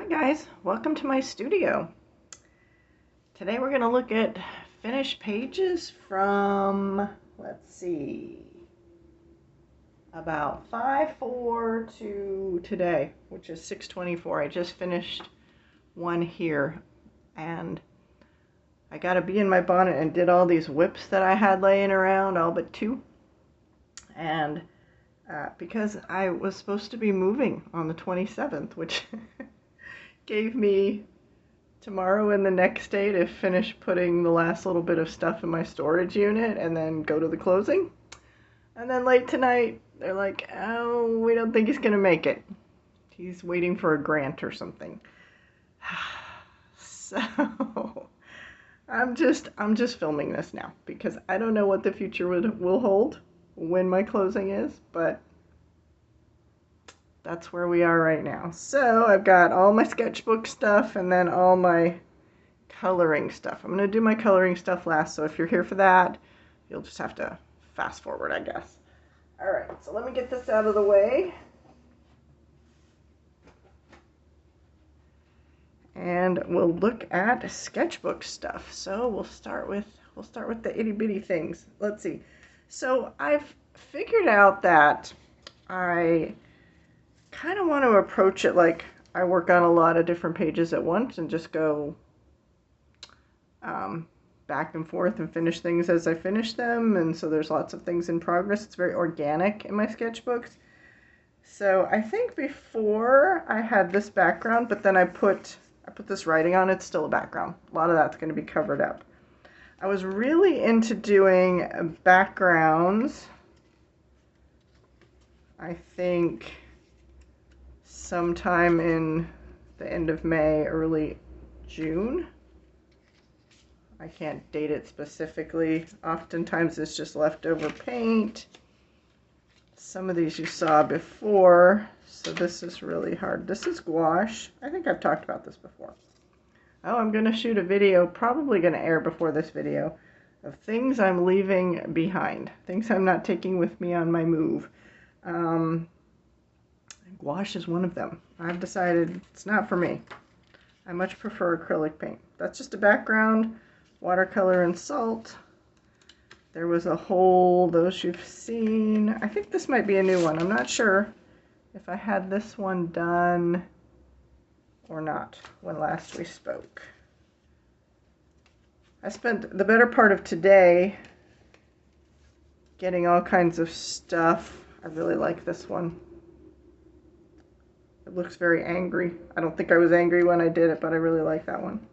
Hi guys, welcome to my studio. Today we're going to look at finished pages from, let's see, about 5/4 to today, which is 6/24. I just finished one here and I got a bee in my bonnet and did all these whips that I had laying around, all but two. And because I was supposed to be moving on the 27th, which gave me tomorrow and the next day to finish putting the last little bit of stuff in my storage unit and then go to the closing. And then late tonight, they're like, oh, we don't think he's going to make it. He's waiting for a grant or something. So I'm just filming this now because I don't know what the future will hold when my closing is, but that's where we are right now. So I've got all my sketchbook stuff and then all my coloring stuff. I'm going to do my coloring stuff last, so if you're here for that, you'll just have to fast forward, I guess. Alright, so let me get this out of the way. And we'll look at sketchbook stuff. So we'll start with the itty bitty things. Let's see. So I've figured out that I kind of want to approach it like I work on a lot of different pages at once and just go back and forth and finish things as I finish them. And so there's lots of things in progress. It's very organic in my sketchbooks. So I think before I had this background, but then I put this writing on. It's still a background. A lot of that's going to be covered up. I was really into doing backgrounds, I think sometime in the end of May, early June. I can't date it specifically. Oftentimes it's just leftover paint. Some of these you saw before, so this is really hard. This is gouache. I think I've talked about this before. Oh, I'm going to shoot a video, probably going to air before this video, of things I'm leaving behind. Things I'm not taking with me on my move. Gouache is one of them. I've decided it's not for me. I much prefer acrylic paint. That's just a background, watercolor and salt. There was a whole, those you've seen. I think this might be a new one. I'm not sure if I had this one done or not when last we spoke. I spent the better part of today getting all kinds of stuff. I really like this one. It looks very angry. I don't think I was angry when I did it, but I really like that one.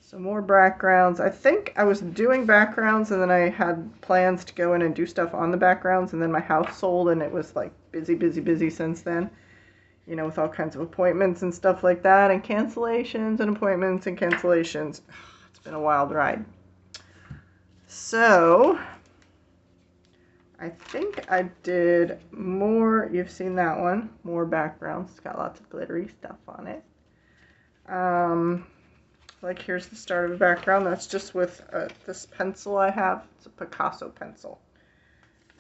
Some more backgrounds. I think I was doing backgrounds and then I had plans to go in and do stuff on the backgrounds, and then my house sold and it was like busy since then. You know, with all kinds of appointments and stuff like that, and cancellations and appointments and cancellations. It's been a wild ride. So I think I did more, you've seen that one, more backgrounds. It's got lots of glittery stuff on it. Like here's the start of a background. That's just with this pencil I have. It's a Picasso pencil.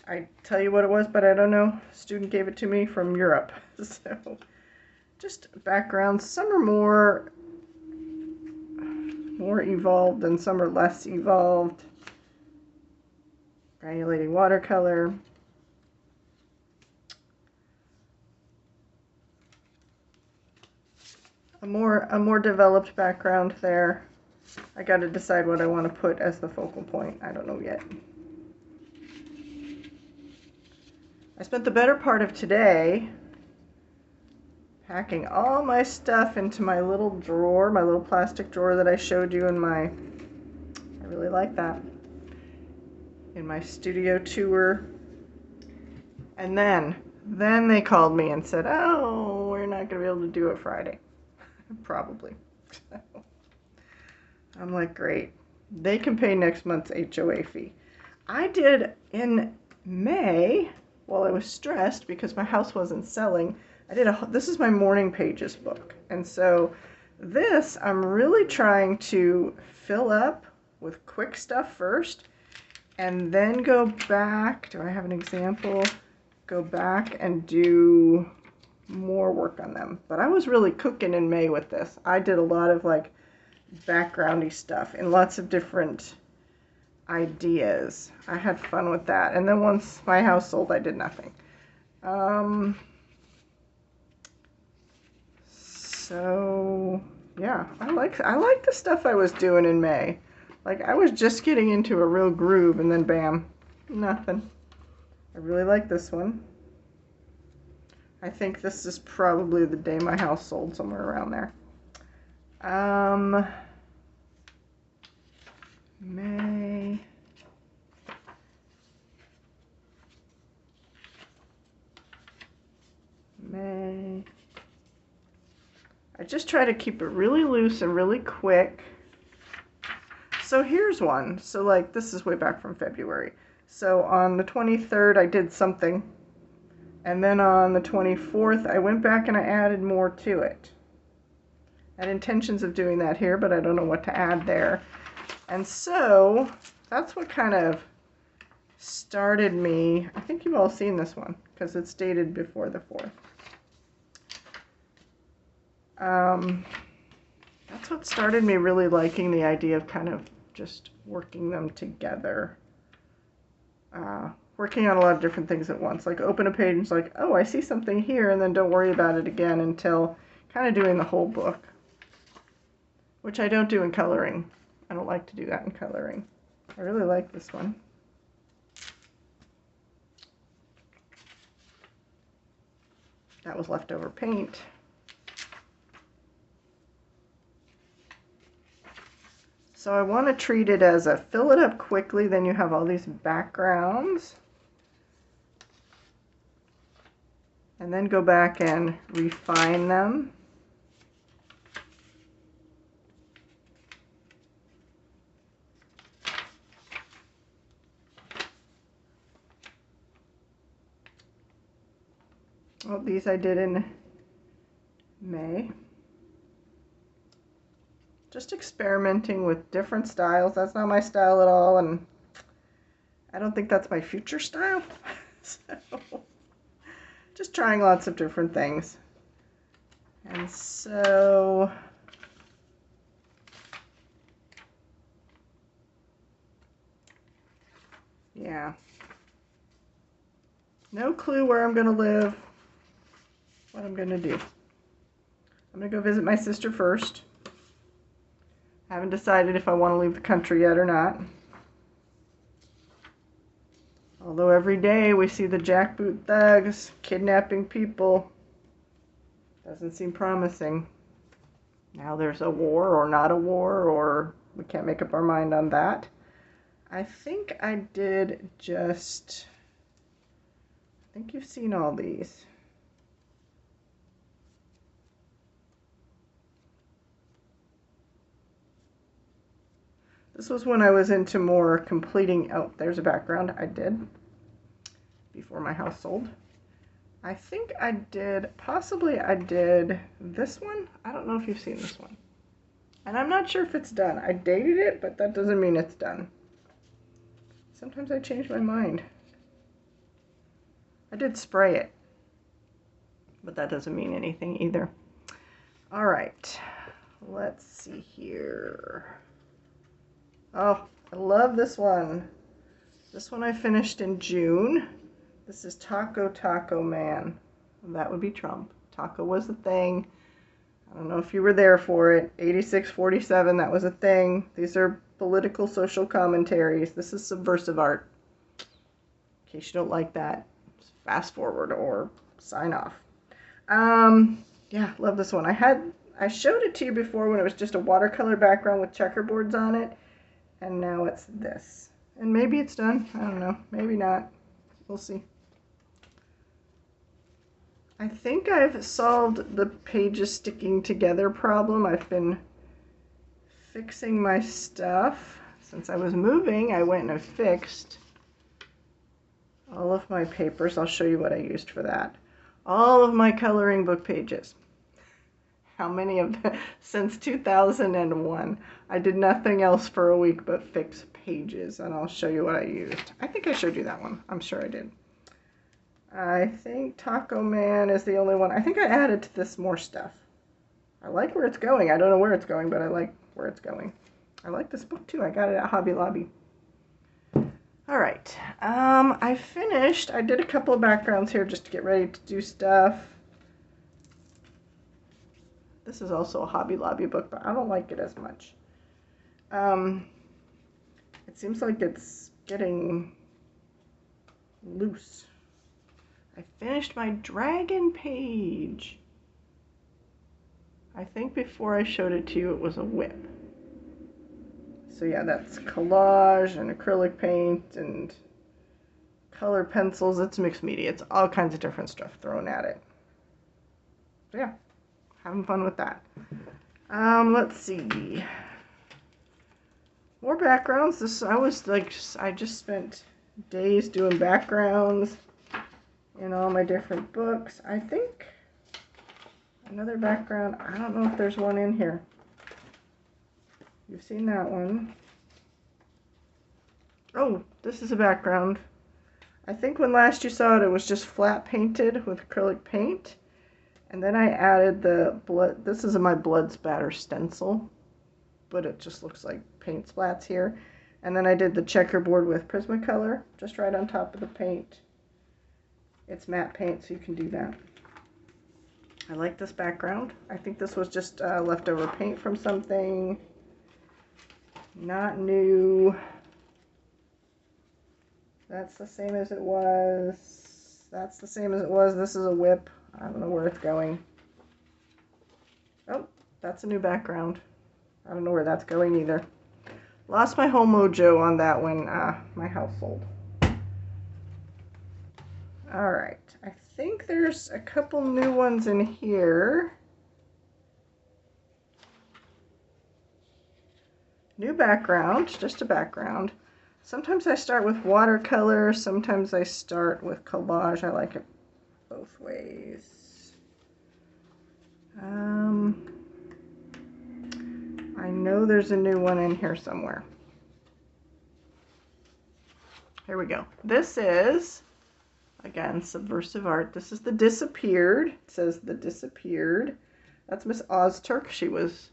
I tell you what it was, but I don't know. A student gave it to me from Europe. So just backgrounds. Some are more evolved and some are less evolved. Granulating watercolor. A more developed background there. I got to decide what I want to put as the focal point. I don't know yet. I spent the better part of today packing all my stuff into my little drawer, my little plastic drawer that I showed you in my, I really like that, in my studio tour. And then they called me and said, oh, we're not going to be able to do it Friday. Probably. I'm like, great. They can pay next month's HOA fee. I did in May, while I was stressed because my house wasn't selling, this is my morning pages book. And so this, I'm really trying to fill up with quick stuff first and then go back. Do I have an example? Go back and do more work on them. But I was really cooking in May with this. I did a lot of like backgroundy stuff and lots of different ideas. I had fun with that. And then once my house sold, I did nothing. So yeah, I like the stuff I was doing in May. Like I was just getting into a real groove and then bam, nothing. I really like this one. I think this is probably the day my house sold, somewhere around there. May. I just try to keep it really loose and really quick. So here's one. So like this is way back from February. So on the 23rd I did something. And then on the 24th I went back and I added more to it. I had intentions of doing that here, but I don't know what to add there. And so that's what kind of started me. I think you've all seen this one because it's dated before the 4th. That's what started me really liking the idea of kind of just working them together. Working on a lot of different things at once. Like open a page and it's like, oh, I see something here, and then don't worry about it again until kind of doing the whole book. Which I don't do in coloring. I don't like to do that in coloring. I really like this one. That was leftover paint. So I want to treat it as a fill it up quickly, then you have all these backgrounds. And then go back and refine them. Well, these I did in May. Just experimenting with different styles. That's not my style at all, and I don't think that's my future style. So, just trying lots of different things. And so, yeah. No clue where I'm going to live, what I'm going to do. I'm going to go visit my sister first. I haven't decided if I want to leave the country yet or not. Although every day we see the jackboot thugs kidnapping people. Doesn't seem promising. Now there's a war or not a war, or we can't make up our mind on that. I think I did just... I think you've seen all these. This was when I was into more completing, oh, there's a background I did before my house sold. I think I did, possibly I did this one. I don't know if you've seen this one. And I'm not sure if it's done. I dated it, but that doesn't mean it's done. Sometimes I change my mind. I did spray it, but that doesn't mean anything either. All right, let's see here. Oh, I love this one. This one I finished in June. This is Taco Man. That would be Trump. Taco was the thing. I don't know if you were there for it. 8647, that was a thing. These are political social commentaries. This is subversive art. In case you don't like that, just fast forward or sign off. Yeah, love this one. I showed it to you before when it was just a watercolor background with checkerboards on it. And now it's this. And maybe it's done. I don't know. Maybe not. We'll see. I think I've solved the pages sticking together problem. I've been fixing my stuff. Since I was moving, I went and I fixed all of my papers. I'll show you what I used for that. All of my coloring book pages. How many of them? Since 2001. I did nothing else for a week but fix pages, and I'll show you what I used. I think I showed you that one. I'm sure I did. I think Taco Man is the only one. I think I added to this more stuff. I like where it's going. I don't know where it's going, but I like where it's going. I like this book too. I got it at Hobby Lobby. All right. I finished. I did a couple of backgrounds here just to get ready to do stuff. This is also a Hobby Lobby book, but I don't like it as much. It seems like it's getting loose. I finished my dragon page. I think before I showed it to you, it was a whip. So yeah, that's collage and acrylic paint and color pencils. It's mixed media. It's all kinds of different stuff thrown at it. So yeah, having fun with that. Let's see. More backgrounds. I just spent days doing backgrounds in all my different books. I think another background. I don't know if there's one in here. You've seen that one. Oh, this is a background. I think when last you saw it, it was just flat painted with acrylic paint. And then I added the blood. This is my blood spatter stencil, but it just looks like paint splats here. And then I did the checkerboard with Prismacolor, just right on top of the paint. It's matte paint, so you can do that. I like this background. I think this was just leftover paint from something. Not new. That's the same as it was. That's the same as it was. This is a whip. I don't know where it's going. Oh, that's a new background. I don't know where that's going either. Lost my whole mojo on that when my house sold. Alright, I think there's a couple new ones in here. New background, just a background. Sometimes I start with watercolor, sometimes I start with collage. I like it both ways. I know there's a new one in here somewhere. Here we go. This is, again, Subversive Art. This is The Disappeared. It says The Disappeared. That's Miss Ozturk. She was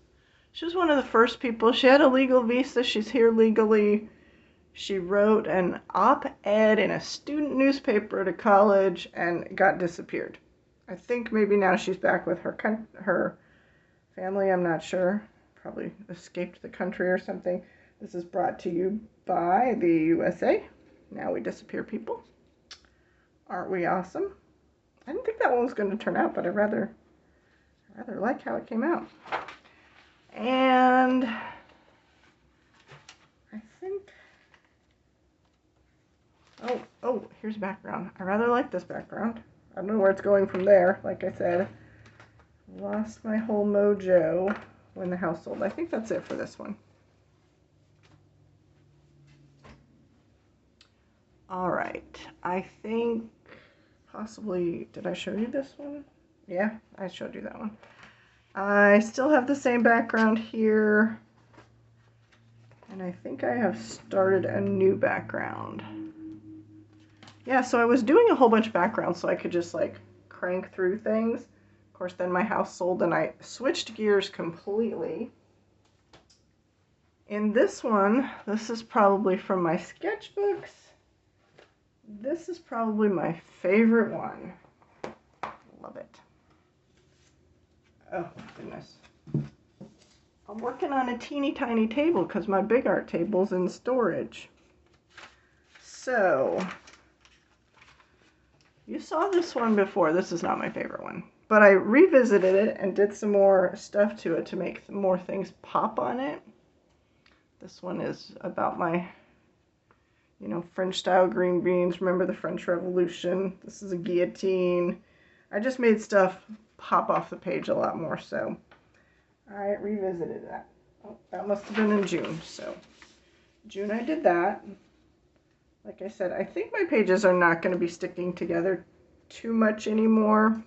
one of the first people. She had a legal visa. She's here legally. She wrote an op-ed in a student newspaper at a college and got disappeared. I think maybe now she's back with her family. I'm not sure. Probably escaped the country or something. This is brought to you by the USA. Now we disappear people. Aren't we awesome? I didn't think that one was going to turn out, but I rather like how it came out. And I think, oh, here's background. I rather like this background. I don't know where it's going from there. Like I said, lost my whole mojo when the house sold. I think that's it for this one. All right, I think possibly, did I show you this one? Yeah, I showed you that one. I still have the same background here, and I think I have started a new background. Yeah, so I was doing a whole bunch of backgrounds so I could just like crank through things. Of course, then my house sold and I switched gears completely. In this one, this is probably from my sketchbooks. This is probably my favorite one. Love it. Oh, goodness. I'm working on a teeny tiny table because my big art table's in storage. So, you saw this one before. This is not my favorite one. But I revisited it and did some more stuff to it to make more things pop on it. This one is about my, French style green beans. Remember the French Revolution? This is a guillotine. I just made stuff pop off the page a lot more, so I revisited that. Oh, that must have been in June. So June I did that. Like I said, I think my pages are not going to be sticking together too much anymore,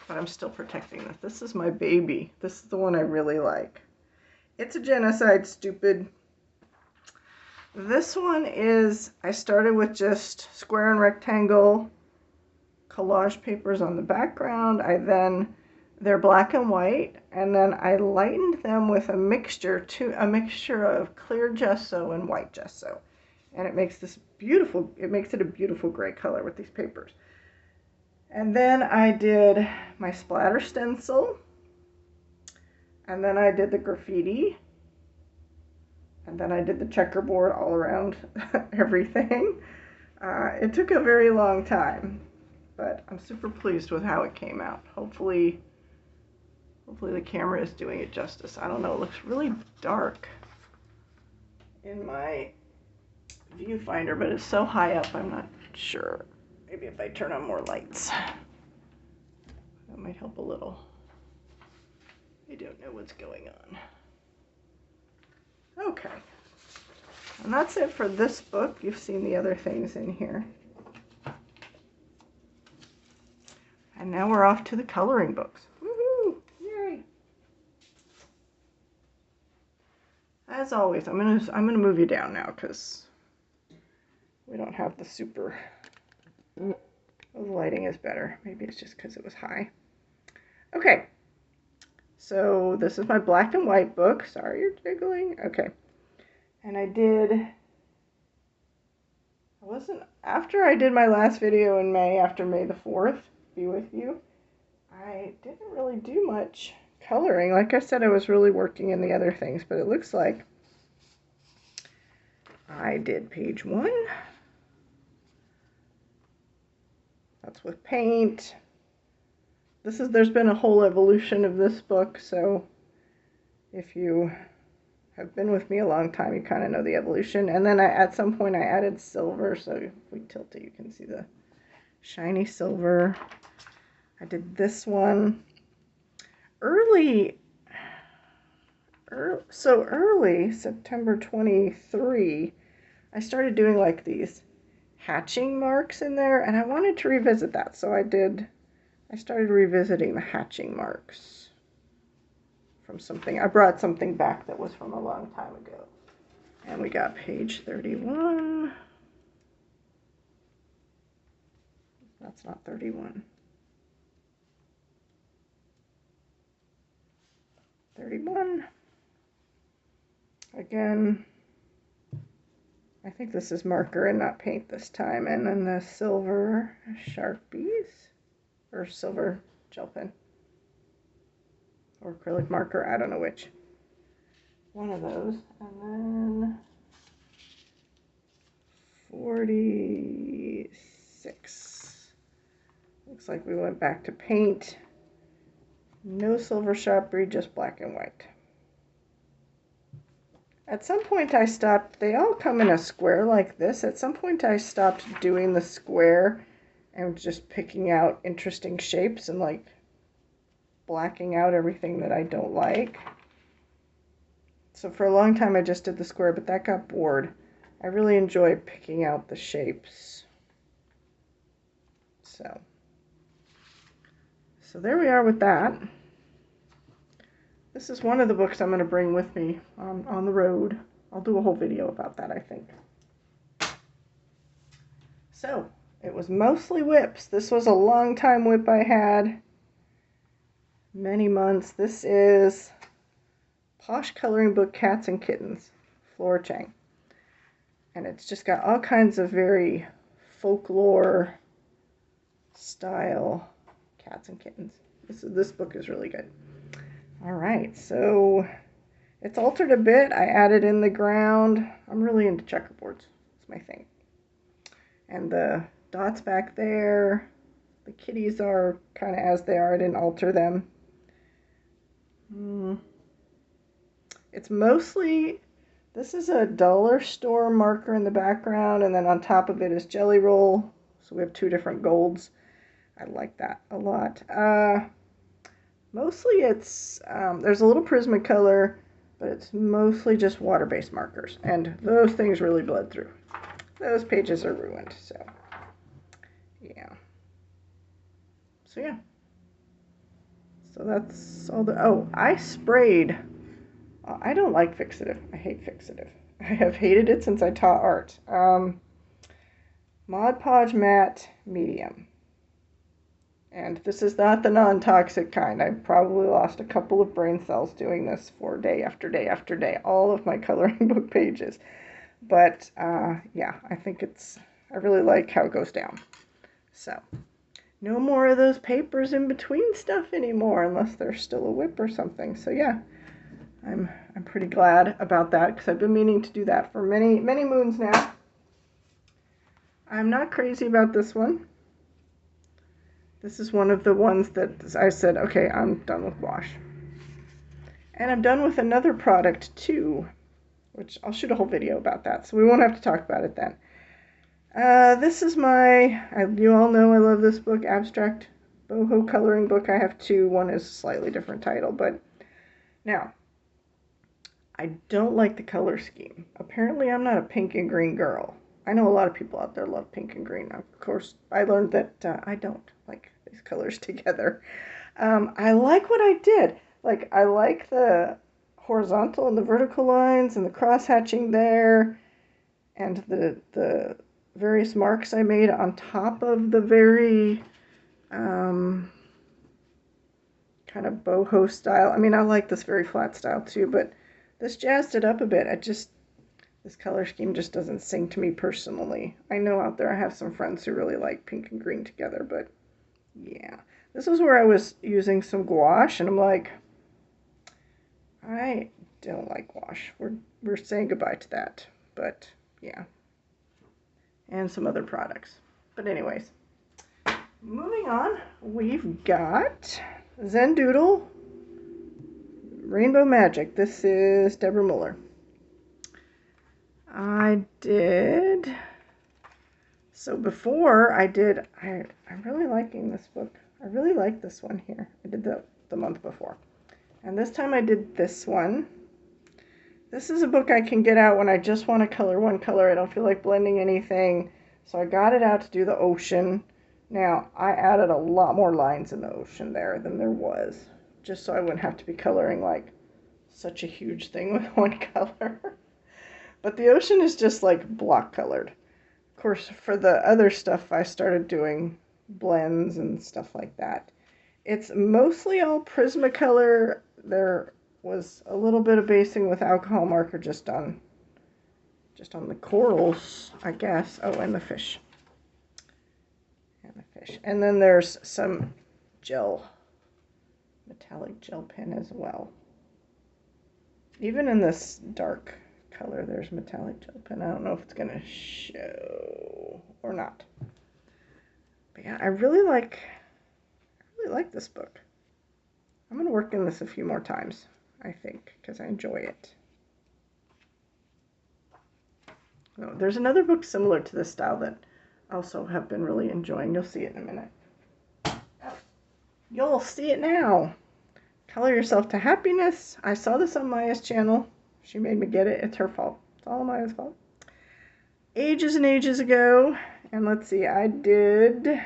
but I'm still protecting this. This is my baby. This is the one I really like. It's a genocide, stupid. This one is, I started with just square and rectangle collage papers on the background. They're black and white, and then I lightened them with a mixture of clear gesso and white gesso. And it makes it a beautiful gray color with these papers. And then I did my splatter stencil, and then I did the graffiti, and then I did the checkerboard all around everything. It took a very long time, but I'm super pleased with how it came out. Hopefully the camera is doing it justice. I don't know, it looks really dark in my viewfinder, but it's so high up, I'm not sure. Maybe if I turn on more lights, that might help a little. I don't know what's going on. Okay, and that's it for this book. You've seen the other things in here. And now we're off to the coloring books. Woohoo! Yay! As always, I'm gonna move you down now because we don't have the super. The lighting is better. Maybe it's just because it was high. Okay. So this is my black and white book. Sorry, you're jiggling. Okay. And after I did my last video in May, after May the 4th, be with you, I didn't really do much coloring. Like I said, I was really working in the other things, but it looks like I did page 1. That's with paint. There's been a whole evolution of this book, so if you have been with me a long time, you kind of know the evolution. And then at some point I added silver, so if we tilt it, you can see the shiny silver. I did this one early, September 23, I started doing like these hatching marks in there, and I wanted to revisit that, so I started revisiting the hatching marks from something. I brought something back that was from a long time ago. And we got page 31. That's not 31. 31. Again, I think this is marker and not paint this time. And then the silver Sharpies. Or silver gel pen, or acrylic marker, I don't know which. One of those. And then 46. Looks like we went back to paint. No silver Sharpie, just black and white. At some point I stopped, they all come in a square like this. At some point I stopped doing the square and just picking out interesting shapes and like blacking out everything that I don't like. So for a long time I just did the square, but that got bored. I really enjoy picking out the shapes. So there we are with that. This is one of the books I'm going to bring with me on the road. I'll do a whole video about that, I think. So it was mostly whips. This was a long time whip I had. Many months. This is Posh Coloring Book Cats and Kittens, Flora Chang. And it's just got all kinds of very folklore style cats and kittens. This book is really good. Alright, so it's altered a bit. I added in the ground. I'm really into checkerboards. It's my thing. And the dots back there, the kitties are kind of as they are. I didn't alter them. It's mostly, this is a dollar store marker in the background, and then on top of it is Jelly Roll. So we have two different golds. I like that a lot. Mostly it's, there's a little Prismacolor, but it's mostly just water-based markers. And those things really bled through. Those pages are ruined, so yeah. So that's all the, oh, I sprayed, I don't like fixative. I hate fixative. I have hated it since I taught art. Mod Podge Matte Medium. And this is not the non-toxic kind. I probably lost a couple of brain cells doing this for day after day after day. All of my coloring book pages. But, yeah, I really like how it goes down. So, no more of those papers in between stuff anymore, unless there's still a whip or something. So, yeah, I'm pretty glad about that, because I've been meaning to do that for many, many moons now. I'm not crazy about this one. This is one of the ones that I said, okay, I'm done with wash. And I'm done with another product too, which I'll shoot a whole video about that, so we won't have to talk about it then. This is you all know I love this book, Abstract Boho coloring book. I have two. One is a slightly different title, but now, I don't like the color scheme. Apparently, I'm not a pink and green girl. I know a lot of people out there love pink and green. Of course, I learned that I don't like these colors together. I like what I did. Like, I like the horizontal and the vertical lines and the cross-hatching there, and the various marks I made on top of the very kind of boho style. I mean, I like this very flat style too, but this jazzed it up a bit. This color scheme just doesn't sing to me personally. I know out there I have some friends who really like pink and green together, but yeah. This is where I was using some gouache, and I'm like, I don't like gouache. We're saying goodbye to that, but yeah. And some other products. But anyways, moving on, we've got Zen Doodle Rainbow Magic. This is Deborah Muller. So before I'm really liking this book. I really like this one here. I did the month before. And this time I did this one. This is a book I can get out when I just want to color one color. I don't feel like blending anything. So I got it out to do the ocean. Now, I added a lot more lines in the ocean there than there was, just so I wouldn't have to be coloring like such a huge thing with one color. But the ocean is just like block colored. Of course, for the other stuff, I started doing blends and stuff like that. It's mostly all Prismacolor. There was a little bit of basing with alcohol marker just on the corals, I guess. Oh, and the fish. And then there's some metallic gel pen as well. Even in this dark color, there's metallic gel pen. I don't know if it's going to show or not. But yeah, I really like this book. I'm going to work in this a few more times, I think, because I enjoy it. Oh, there's another book similar to this style that I also have been really enjoying. You'll see it in a minute. You'll see it now. Color Yourself to Happiness. I saw this on Maya's channel. She made me get it. It's her fault. It's all Maya's fault. Ages and ages ago. And let's see, I did...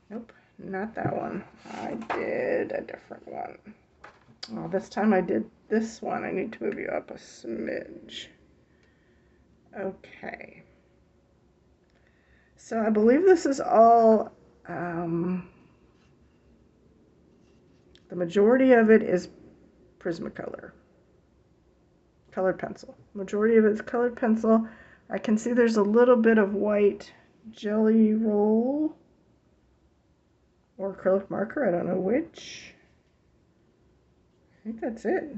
Nope, not that one. I did a different one. Oh, this time I did this one. I need to move you up a smidge. Okay. So I believe this is all, the majority of it is Prismacolor. Colored pencil. Majority of it is colored pencil. I can see there's a little bit of white jelly roll or acrylic marker. I don't know which. I think that's it.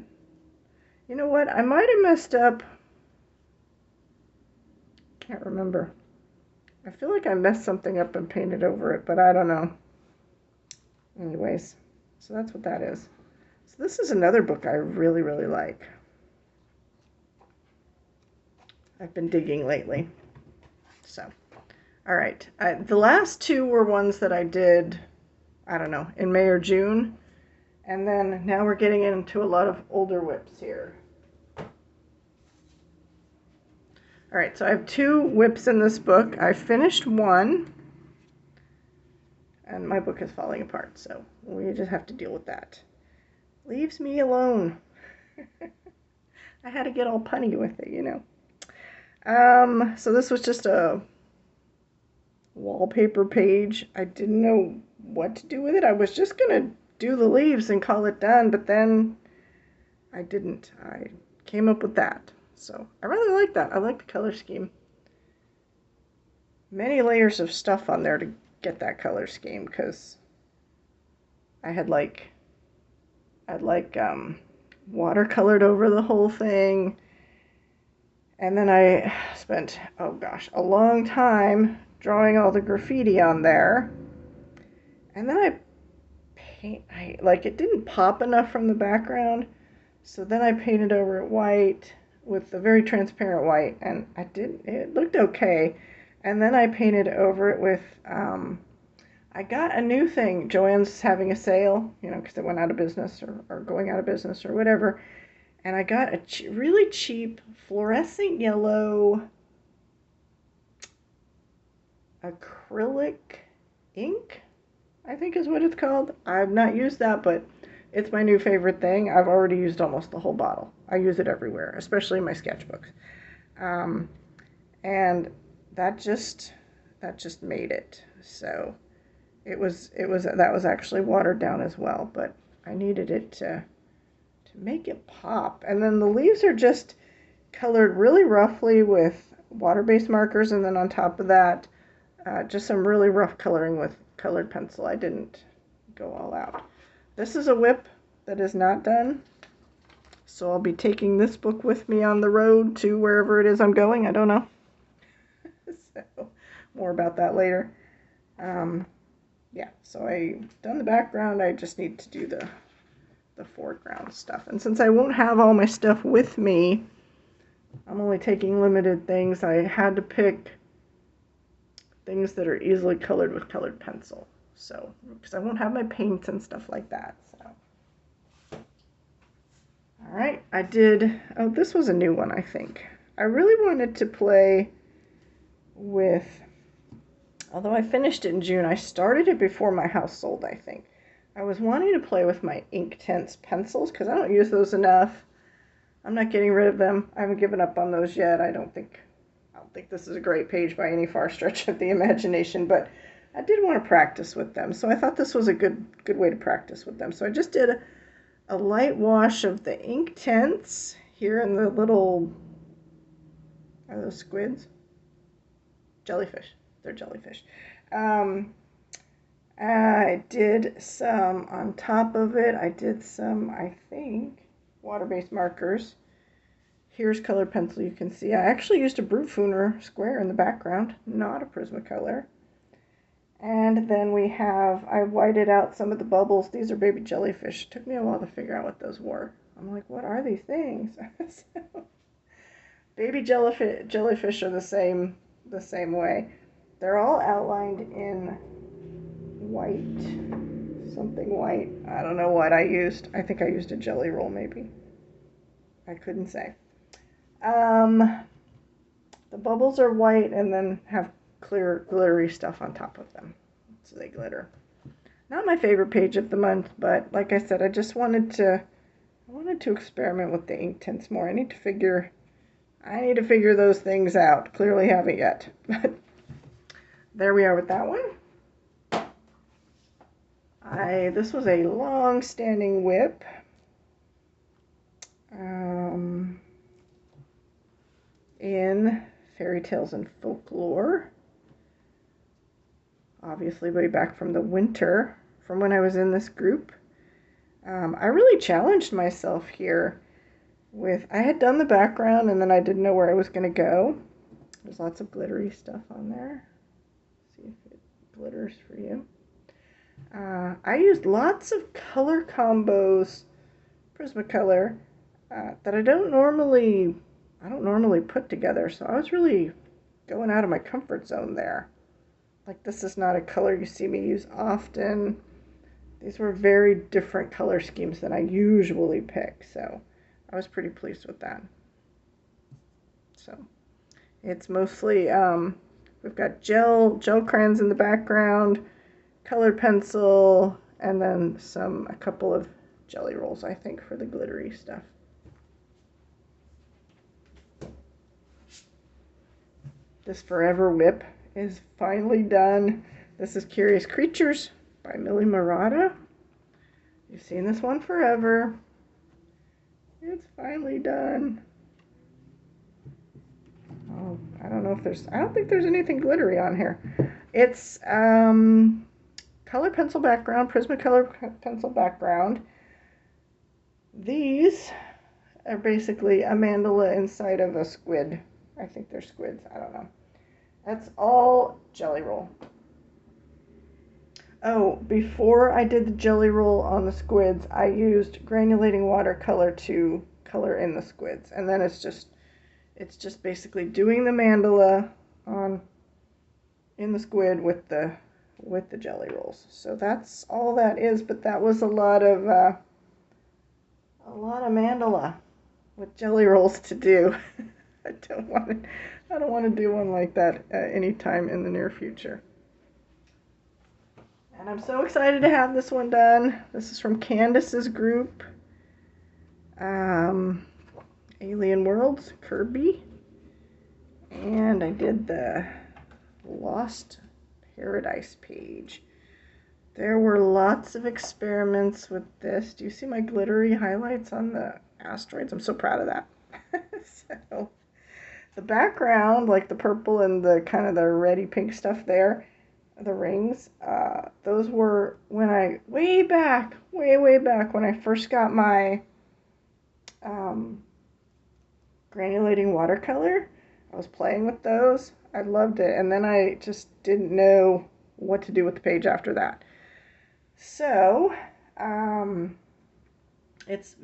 You know what? I might have messed up. Can't remember. I feel like I messed something up and painted over it, but I don't know. Anyways, so that's what that is. So this is another book I really, really like. I've been digging lately. So, all right. The last two were ones that I did, I don't know, in May or June. And then now we're getting into a lot of older whips here. All right, so I have two whips in this book. I finished one, and my book is falling apart, so we just have to deal with that. leaves me alone. I had to get all punny with it, you know. So this was just a wallpaper page. I didn't know what to do with it. I was just gonna do the leaves and call it done, but then I didn't. I came up with that. So I really like that. I like the color scheme. Many layers of stuff on there to get that color scheme, because I had watercolored over the whole thing. And then I spent, oh gosh, a long time drawing all the graffiti on there. And then it didn't pop enough from the background. So then I painted over it white with a very transparent white, and it looked okay. And then I painted over it with, I got a new thing. Joann's having a sale, you know, because it went out of business or going out of business or whatever. And I got a really cheap fluorescent yellow acrylic ink, I think is what it's called. I've not used that, but it's my new favorite thing. I've already used almost the whole bottle. I use it everywhere, especially in my sketchbooks. And that just made it. So that was actually watered down as well, but I needed it to make it pop. And then the leaves are just colored really roughly with water-based markers, and then on top of that, just some really rough coloring with colored pencil. I didn't go all out. This is a whip that is not done, so I'll be taking this book with me on the road to wherever it is I'm going. I don't know. So more about that later. Yeah, so I've done the background. I just need to do the foreground stuff. And since I won't have all my stuff with me, I'm only taking limited things. I had to pick things that are easily colored with colored pencil. So, because I won't have my paints and stuff like that. So, all right, oh, this was a new one, I think. I really wanted to play with, although I finished it in June, I started it before my house sold, I think. I was wanting to play with my Inktense pencils because I don't use those enough. I'm not getting rid of them. I haven't given up on those yet. I don't think this is a great page by any far stretch of the imagination, but I did want to practice with them. So I thought this was a good way to practice with them. So I just did a light wash of the Inktense here in the little, are those squids? Jellyfish. They're jellyfish. I did some on top of it. I did some, I think, water-based markers. Here's colored pencil, you can see. I actually used a Brutfuner square in the background, not a Prismacolor. And then I whited out some of the bubbles. These are baby jellyfish. It took me a while to figure out what those were. I'm like, what are these things? Baby jellyfish are the same way. They're all outlined in white, something white. I don't know what I used. I think I used a jelly roll, maybe. I couldn't say. The bubbles are white and then have clear glittery stuff on top of them, so they glitter. Not my favorite page of the month, but like I said, I just wanted to experiment with the Inktense more. I need to figure those things out. Clearly haven't yet, but there we are with that one. This was a long-standing whip. In Fairytales and Folklore. Obviously way back from the winter, from when I was in this group. I really challenged myself here I had done the background and then I didn't know where I was going to go. There's lots of glittery stuff on there. See if it glitters for you. I used lots of color combos, Prismacolor, that I don't normally put together, so I was really going out of my comfort zone there. Like, this is not a color you see me use often. These were very different color schemes than I usually pick, so I was pretty pleased with that. So it's mostly, we've got gel crayons in the background, colored pencil, and then a couple of jelly rolls, I think, for the glittery stuff. This Forever Whip is finally done. This is Curious Creatures by Millie Murata. You've seen this one forever. It's finally done. Oh, I don't know if there's, I don't think there's anything glittery on here. It's color pencil background, Prismacolor pencil background. These are basically a mandala inside of a squid. I think they're squids, I don't know. That's all jelly roll. Oh, before I did the jelly roll on the squids, I used granulating watercolor to color in the squids. And then it's just basically doing the mandala in the squid with the jelly rolls. So that's all that is, but that was a lot of mandala with jelly rolls to do. I don't want to do one like that anytime in the near future. And I'm so excited to have this one done. This is from Candace's group. Alien Worlds, Kirby. And I did the Lost Paradise page. There were lots of experiments with this. Do you see my glittery highlights on the asteroids? I'm so proud of that. So the background, like the purple and the kind of the reddy pink stuff there, the rings, those were when I, way back when I first got my granulating watercolor. I was playing with those. I loved it. And then I just didn't know what to do with the page after that. So, it's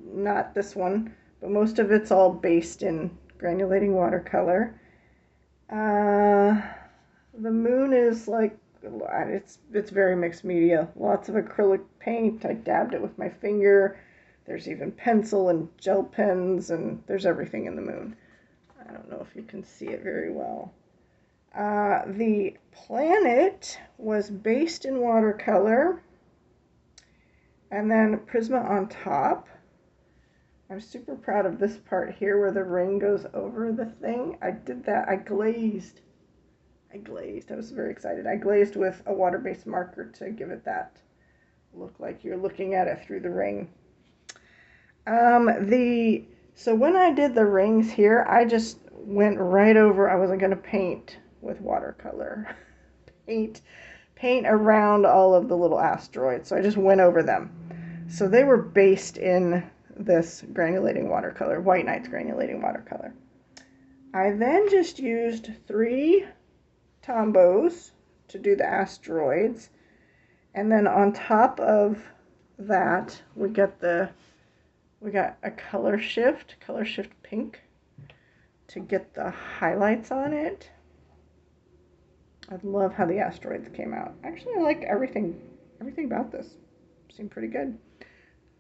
not this one, but most of it's all based in granulating watercolor. The moon is like, it's very mixed media. Lots of acrylic paint. I dabbed it with my finger. There's even pencil and gel pens, and there's everything in the moon. I don't know if you can see it very well. The planet was based in watercolor, and then Prisma on top. I'm super proud of this part here where the ring goes over the thing. I did that. I glazed. I was very excited. I glazed with a water-based marker to give it that look like you're looking at it through the ring. So when I did the rings here, I just went right over. I wasn't going to paint with watercolor. paint around all of the little asteroids. So I just went over them. So they were based in this granulating watercolor, White Knight's granulating watercolor. I then just used 3 Tombos to do the asteroids, and then on top of that we got a color shift pink to get the highlights on it. I love how the asteroids came out. Actually, I like everything about this. Seemed pretty good.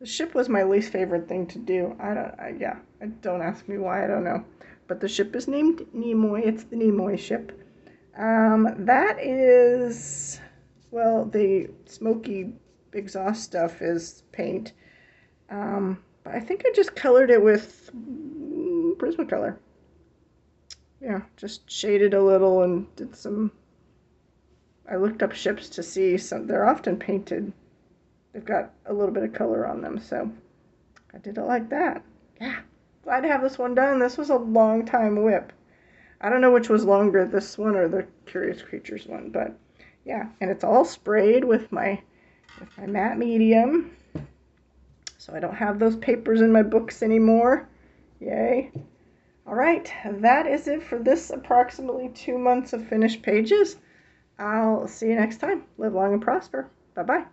The ship was my least favorite thing to do. Don't ask me why, I don't know. But the ship is named Nimoy. It's the Nimoy ship. That is, well, the smoky exhaust stuff is paint. But I think I just colored it with Prismacolor. Yeah, just shaded a little and did some, I looked up ships to see some, they're often painted. They've got a little bit of color on them, so I did it like that. Yeah, glad to have this one done. This was a long time whip. I don't know which was longer, this one or the Curious Creatures one, but yeah, and it's all sprayed with my matte medium, so I don't have those papers in my books anymore. Yay. All right, that is it for this approximately 2 months of finished pages. I'll see you next time. Live long and prosper. Bye-bye.